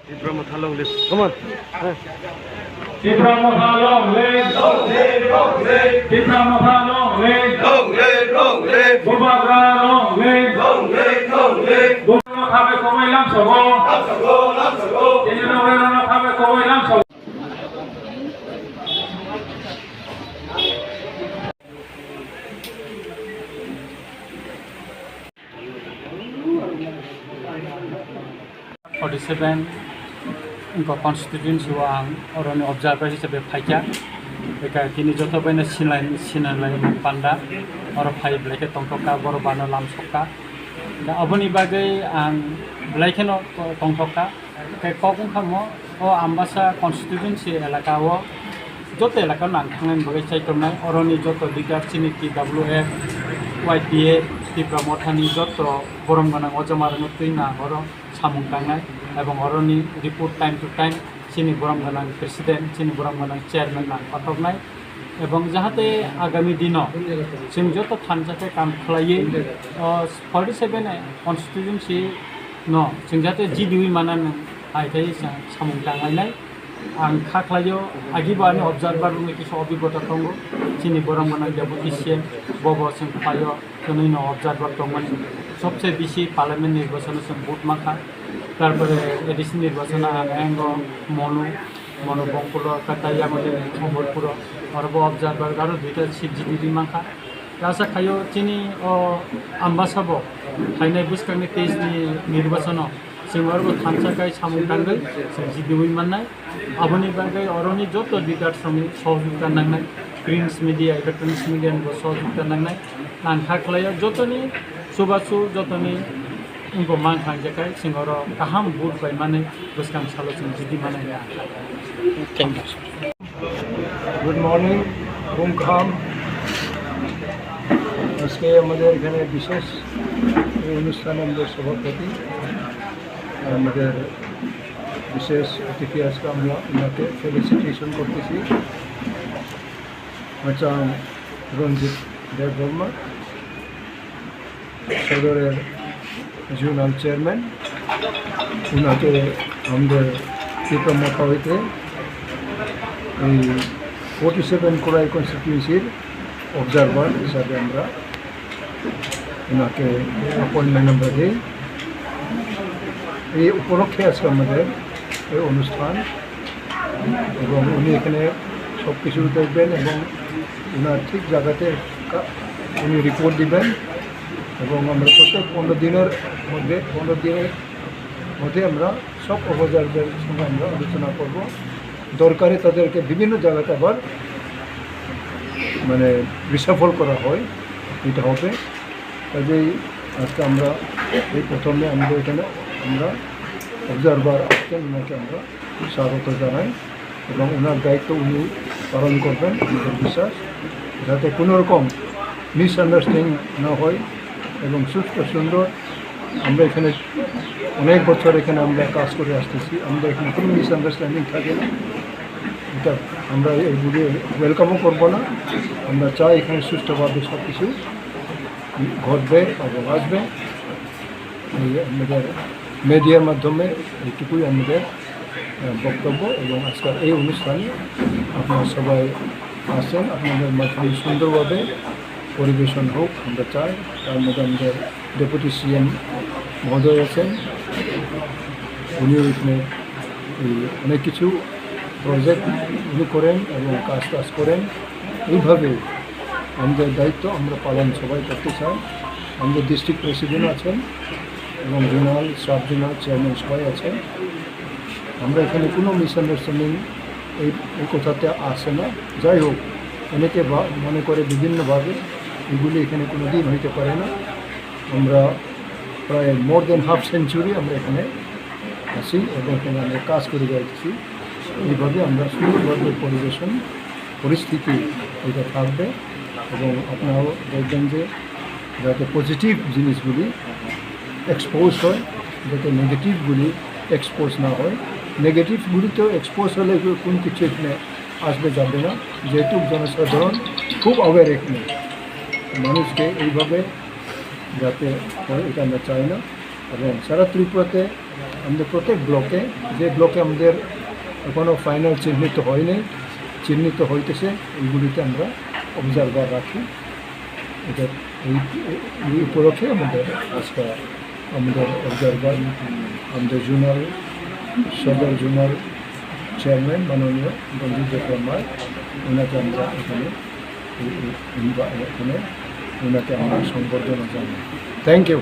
Debbarma thalong le. Come on. Debbarma thalong le. Debbarma thalong le. Bubakra long le. Bubakra khabe komai lamsokha. Debbarma khabe komai lamsokha. इनको constituency आं अरनि Observer हिसाबै फाइका बेका किनि जत बैना सिनाय पान्डा और फाइब्लाइके तंथका बर बानो लामसखा दा अबनि बागै आं ब्लाइकेनो तंथका के कखं खामो ओ आम्बासा कन्स्टिट्युएन्सी एलाकाओ जत एलाका नांथांनाय बगै साइकनाय अरनि जत लिडार सिनिति डब्ल्यूएफ वाइपीए त्रिपुरा मथानि जत गरम गोनां अजमारनो तुइना हर सामुं थांनाय এবং অরনি রিপোর্ট টাইম টু টাইম চিনি গরম গোনাं প্রেসিডেন্ট চিনি গরম গোনাं চেয়ারম্যান পাঠাবनाय এবং যাহাতে আগামী দিনও जों যত थानजाथे काम खालायो 47 कन्स्टिट्युएन्सी न जों जाहाथे जि दुइ मानानो आइथाय सामुं थांनाय आं खाख्लायो आगिबानो अब्जार्भार रुमनि किसु अभिज्ञता दङ चिनि गरम गोनां डेपुटी सीएम बबो जों फायो जोंनि अब्जार्भार दंमोन सबसे बेसि पार्लामेन्ट निर्वाचन जों भोट माखा তারপরে এডিসি নির্বাচন আঙ্গ মনো বঙ্কুল কাটাই আমাদের অমরপুর অরব অবজারভার আরও দুইটা সিট জিডি মাখা আশা খাইও চিনি আম্বাসাব ফাইনাল বুসকাंनि तेजनि নির্বাচন जों अरबो थानसाखाय सामुं थांगोन जों जिदुइ माननाय आबनि बागै अरनि जत लिडार सहयोगिता नांनाय प्रिन्स मिडिया इलेक्ट्रनिक्स मिडियानि सहयोगिता नांनाय आं खाख्लाया जतनि सुबासु जतनि उनको मांग खांजाखाय सिंगर गाहाम भोट बाय माने बुसकां सालो जों जिदि माने थैंक यू गुड मर्निंग बुमखाम আজকে আমাদের এখানে বিশেষ এই অনুষ্ঠানে আমাদের সভাপতি আমাদের বিশেষ অতিথি আজকে আমরা ওনাকে ফেলিসিটেশন করতেছি kwtal রঞ্জিত দেববর্মা সদরের জোনাল চেয়ারম্যান ওনাকে আমাদের ত্রিপুরা মথা হইতে এই 47 কোরাই কনস্টিটিউয়েন্সির অবজারভার হিসাবে আমরা ওনাকে অ্যাপয়েন্টমেন্ট আমরা দিই এই উপলক্ষে আজকে আমাদের এই অনুষ্ঠান এবং উনি এখানে সব কিছু দেখবেন এবং ওনার ঠিক জায়গাতে উনি রিপোর্ট দিবেন এবং আমরা প্রত্যেক 15 দিনের মধ্যে আমরা সব অবজারভারের সঙ্গে আমরা আলোচনা করব দরকারে তাদেরকে বিভিন্ন জায়গাতে আবার মানে রিসাফল করা হয় এটা হবে কাজেই আজকে আমরা এই প্রথমে আমাদের এখানে আমরা অবজারভার আসছেন ওনাকে আমরা স্বাগত জানাই এবং ওনার দায়িত্ব উনি পালন করবেন আমাদের বিশ্বাস যাতে কোনো রকম মিসআন্ডারস্ট্যান্ডিং না হয় এবং সুস্থ সুন্দর আমরা এখানে অনেক বছর এখানে আমরা কাজ করে আসতেছি আমরা এখানে কোনো মিসআন্ডারস্ট্যান্ডিং থাকে না এটা আমরা এইগুলি ওয়েলকামও করবো না আমরা চাই এখানে সুষ্ঠুভাবে সব কিছু ঘটবে এবং আসবে এই আমাদের মিডিয়ার মাধ্যমে এইটুকুই আমাদের বক্তব্য এবং আজকাল এই অনুষ্ঠানে আপনারা সবাই আসেন আপনাদের মাধ্যমে সুন্দরভাবে পরিবেশন হোক আমরা চাই তার মধ্যে আমাদের ডেপুটি সিএম মহোদয় আছেন উনিও এখানে অনেক কিছু প্রজেক্ট উনি করেন এবং কাজ করেন এইভাবে আমাদের দায়িত্ব আমরা পালন সবাই করতে চাই আমাদের ডিস্ট্রিক্ট প্রেসিডেন্ট আছেন এবং জোনাল সাব জোনাল চেয়ারম্যান সবাই আছেন আমরা এখানে কোনো মিসআন্ডারস্ট্যান্ডিং এই কথাতে আসে না যাই হোক অনেকে মনে করে বিভিন্নভাবে এগুলি এখানে কোনো দিন হইতে পারে না আমরা প্রায় মোর দেন হাফ সেঞ্চুরি আমরা এখানে আসি এবং এখানে আমরা কাজ করে যাচ্ছি এইভাবে আমরা সুন্দরভাবে পরিস্থিতি এটা থাকবে এবং আপনারাও দেখবেন যে যাতে পজিটিভ জিনিসগুলি এক্সপোজ হয় যাতে নেগেটিভগুলি এক্সপোজ না হয় নেগেটিভগুলিতেও এক্সপোজ হলে কোন কিছু এখানে আসবে যাবে না যেহেতু জনসাধারণ খুব অ্যাওয়্যার এখানে মানুষকে এইভাবে যাতে হয় এটা আমরা চাই না এবং সারা ত্রিপুরাতে আমাদের প্রত্যেক ব্লকে, যে ব্লকে আমাদের এখনও ফাইনাল চিহ্নিত হয়নি, চিহ্নিত হইতেছে, এইগুলিতে আমরা অবজারভার রাখি। এটা এই উপলক্ষে আমাদের আজকে আমাদের অবজারভার, আমাদের জোনাল সদর জোনাল চেয়ারম্যান মাননীয় রঞ্জিত দেববর্মা, ওনাকে আমরা এখানে ওনাকে আমরা সংবর্ধনা জানাই। Thank you.